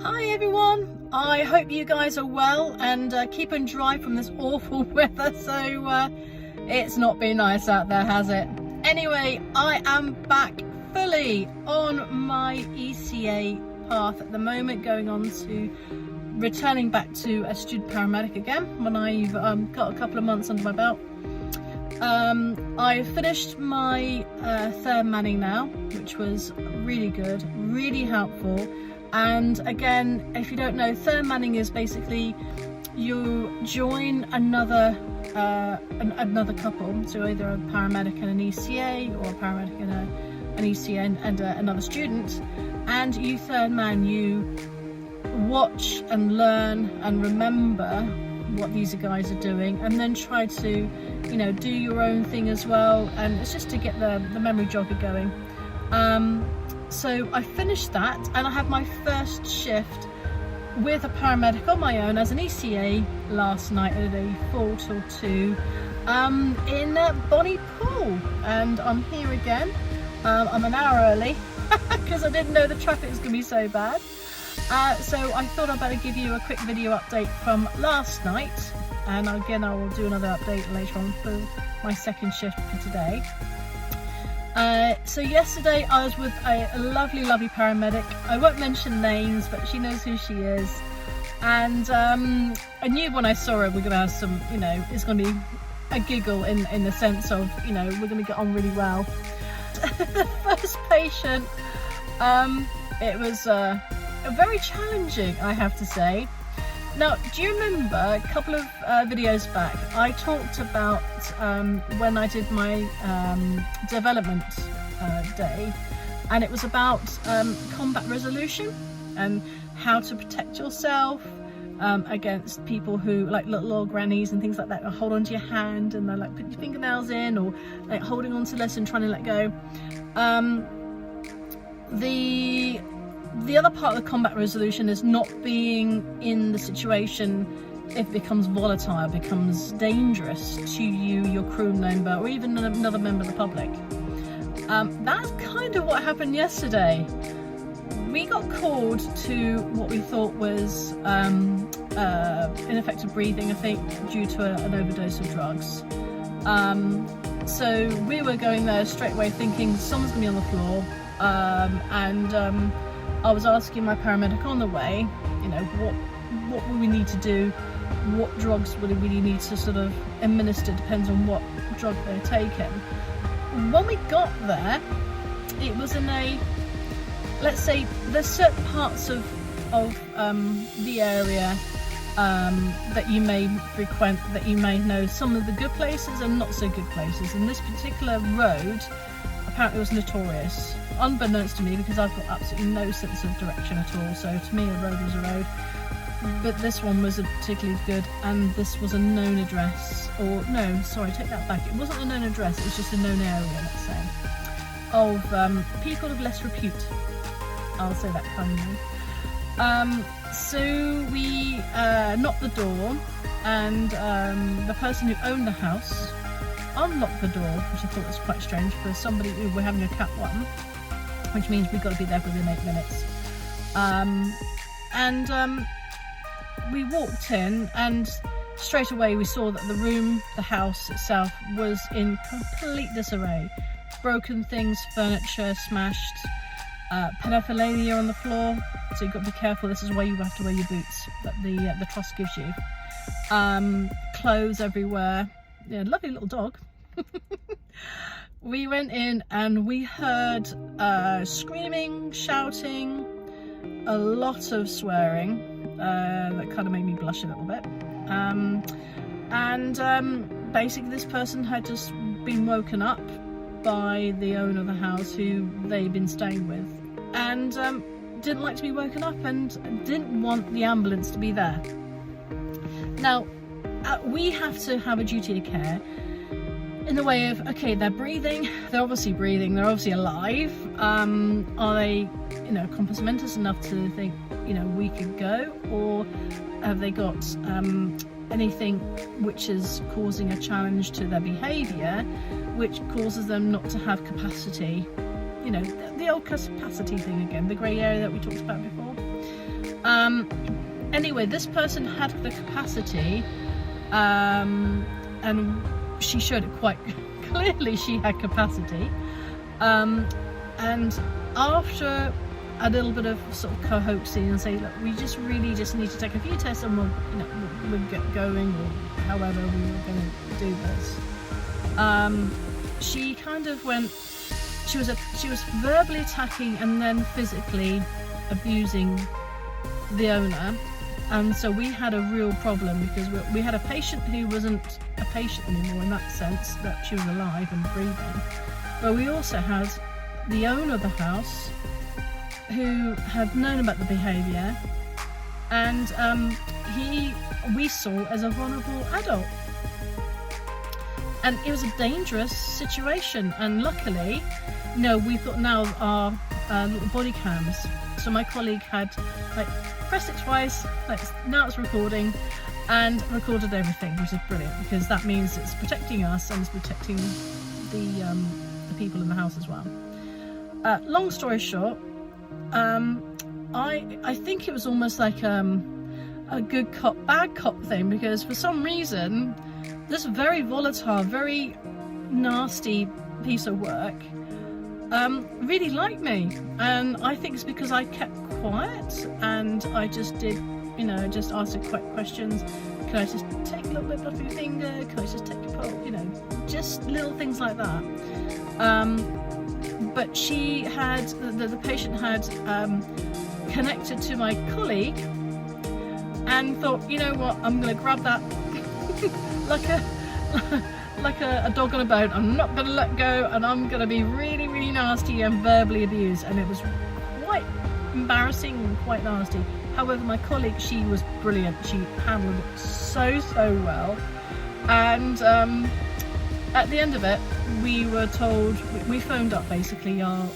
Hi everyone, I hope you guys are well and keeping dry from this awful weather. So it's not been nice out there, has it? Anyway, I am back fully on my ECA path at the moment, going on to returning back to a student paramedic again when I've got a couple of months under my belt. I finished my third manning now, which was really good, really helpful. And again, if you don't know, third manning is basically you join another couple, so either a paramedic and an ECA, or a paramedic and an ECA and another student, and you third man, you watch and learn and remember what these guys are doing, and then try to, you know, do your own thing as well, and it's just to get the memory jogger going. So I finished that, and I had my first shift with a paramedic on my own as an ECA last night at a 4 till 2 in Bonnie Pool, and I'm here again. I'm an hour early because I didn't know the traffic was going to be so bad. So I thought I'd better give you a quick video update from last night, and again I will do another update later on for my second shift for today. So yesterday I was with a lovely paramedic. I won't mention names, but she knows who she is, and I knew when I saw her we're going to have some, you know, it's going to be a giggle in the sense of, you know, we're going to get on really well. The first patient, it was very challenging, I have to say. Now, do you remember a couple of videos back I talked about when I did my development day, and it was about combat resolution and how to protect yourself against people who, like little old grannies and things like that, hold onto your hand and they're like put your fingernails in, or like holding on to this and trying to let go. The other part of the combat resolution is not being in the situation if it becomes volatile, becomes dangerous to you, your crew member, or even another member of the public. That's kind of what happened yesterday. We got called to what we thought was ineffective breathing, I think, due to an overdose of drugs. So we were going there straight away thinking someone's going to be on the floor, and I was asking my paramedic on the way, you know, what would we need to do, what drugs would we need to sort of administer, depends on what drug they're taking. When we got there, it was in a, let's say, there's certain parts of the area that you may frequent, that you may know some of the good places and not so good places. And this particular road apparently was notorious, unbeknownst to me, because I've got absolutely no sense of direction at all. So to me, a road was a road, but this one wasn't particularly good, and this was a known address, or no, sorry, take that back. It wasn't a known address, it was just a known area, let's say, of people of less repute. I'll say that kindly. So we knocked the door, and the person who owned the house unlocked the door, which I thought was quite strange for somebody who were having a cat 1, which means we've got to be there within 8 minutes. We walked in, and straight away we saw that the house itself was in complete disarray. Broken things, furniture smashed, paraphernalia on the floor, so you've got to be careful. This is why you have to wear your boots that the trust gives you. Clothes everywhere. Yeah, lovely little dog. We went in and we heard screaming, shouting, a lot of swearing, that kind of made me blush a little bit. Basically this person had just been woken up by the owner of the house who they'd been staying with, and didn't like to be woken up and didn't want the ambulance to be there. Now, we have to have a duty of care in the way of, okay, they're breathing, they're obviously alive. Are they, you know, compos mentis enough to think, you know, we could go, or have they got anything which is causing a challenge to their behaviour, which causes them not to have capacity, you know, the old capacity thing again, the grey area that we talked about before. Anyway, this person had the capacity, and she showed it quite clearly. She had capacity, and after a little bit of sort of coaxing and say, look, we really just need to take a few tests and we'll get going, or however we were going to do this. She kind of went. She was verbally attacking and then physically abusing the owner, and so we had a real problem because we had a patient who wasn't a patient anymore in that sense, that she was alive and breathing, but we also had the owner of the house who had known about the behaviour, and we saw as a vulnerable adult, and it was a dangerous situation. And luckily, we've got now our little body cams. So my colleague had pressed it twice, now it's recording, and recorded everything, which is brilliant because that means it's protecting us and it's protecting the people in the house as well. Long story short, I think it was almost like a good cop, bad cop thing, because for some reason this very volatile, very nasty piece of work really liked me, and I think it's because I kept quiet and I just did, just asked her quick questions. Can I just take a little bit off your finger? Can I just take your pulse? Just little things like that. But she had, the patient had connected to my colleague and thought, you know what, I'm going to grab that like a dog on a bone. I'm not going to let go, and I'm going to be really, really nasty and verbally abused. And it was quite embarrassing and quite nasty. However, my colleague, she was brilliant. She handled it so well. And at the end of it, we were told, we phoned up basically our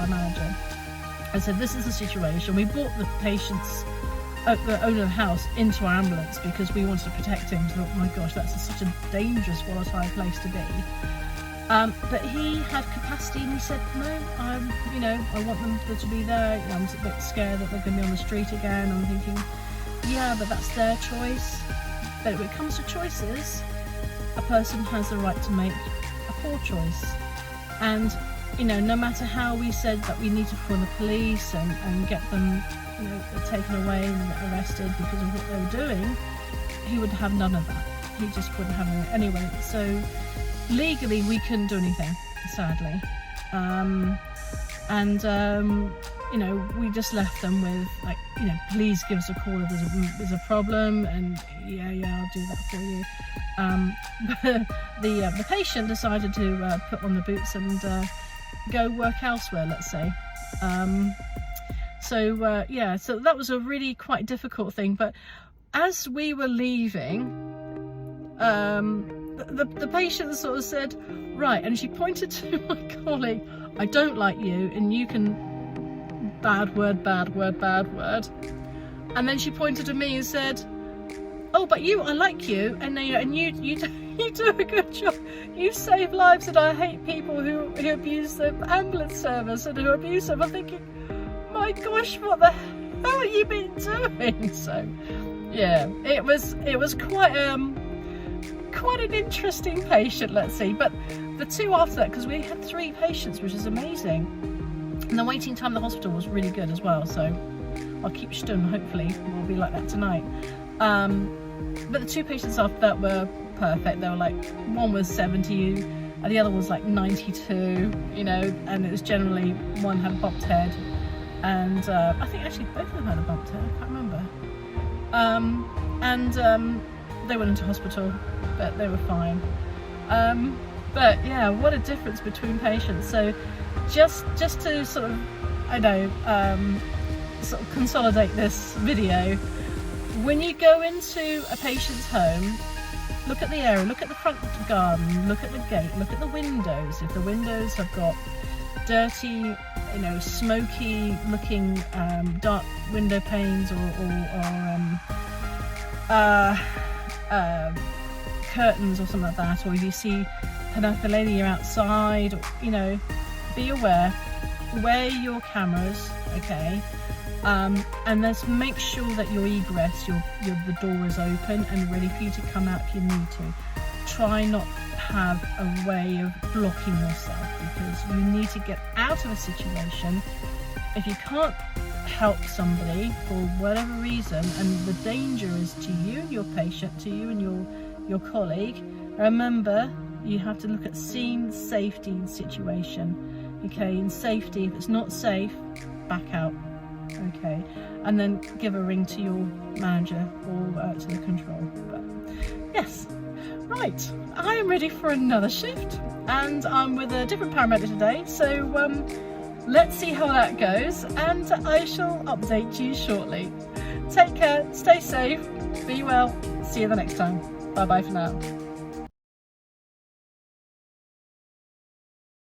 manager and said, this is the situation. We brought the patient's, the owner of the house, into our ambulance because we wanted to protect him. So, oh my gosh, that's such a dangerous, volatile place to be. But he had capacity, and he said, no, I want them to be there. I'm a bit scared that they're going to be on the street again. I'm thinking, yeah, but that's their choice. But when it comes to choices, a person has the right to make a poor choice. And, no matter how we said that we need to phone the police and get them taken away and arrested because of what they were doing, he would have none of that. He just wouldn't have it anyway. So legally we couldn't do anything, sadly. We just left them with please give us a call if there's a problem, and yeah, I'll do that for you. But the patient decided to put on the boots and go work elsewhere, let's say. So that was a really quite difficult thing. But as we were leaving, the patient sort of said, right, and she pointed to my colleague, I don't like you, and you can bad word. And then she pointed to me and said, oh, but you, I like you, and you do a good job. You save lives, and I hate people who abuse the ambulance service and who abuse them. I'm thinking, my gosh, what the hell have you been doing? So yeah, it was quite an interesting patient, let's see. But the two after that, because we had 3 patients, which is amazing, and the waiting time in the hospital was really good as well. So I'll keep stum, hopefully we'll be like that tonight. But the 2 patients after that were perfect. They were one was 70 and the other was 92, and it was generally one had a bumped head, and I think actually both of them had a bumped head, I can't remember. They went into hospital, but they were fine. But yeah, what a difference between patients. So just to sort of, sort of consolidate this video, when you go into a patient's home, look at the area, look at the front garden, look at the gate, look at the windows. If the windows have got dirty, smoky looking dark window panes or curtains or something like that, or if you see paraphernalia outside, be aware, wear your cameras, okay, And let's make sure that your egress, the door is open and ready for you to come out if you need to. Try not have a way of blocking yourself, because you need to get out of a situation. If you can't help somebody for whatever reason, and the danger is to you, your patient, to you and your colleague, remember you have to look at scene, safety, and situation. Okay, in safety, if it's not safe, back out. Okay, and then give a ring to your manager or to the control. But yes, right, I am ready for another shift, and I'm with a different paramedic today, so let's see how that goes, and I shall update you shortly. Take care, stay safe, be well, see you the next time. Bye bye for now.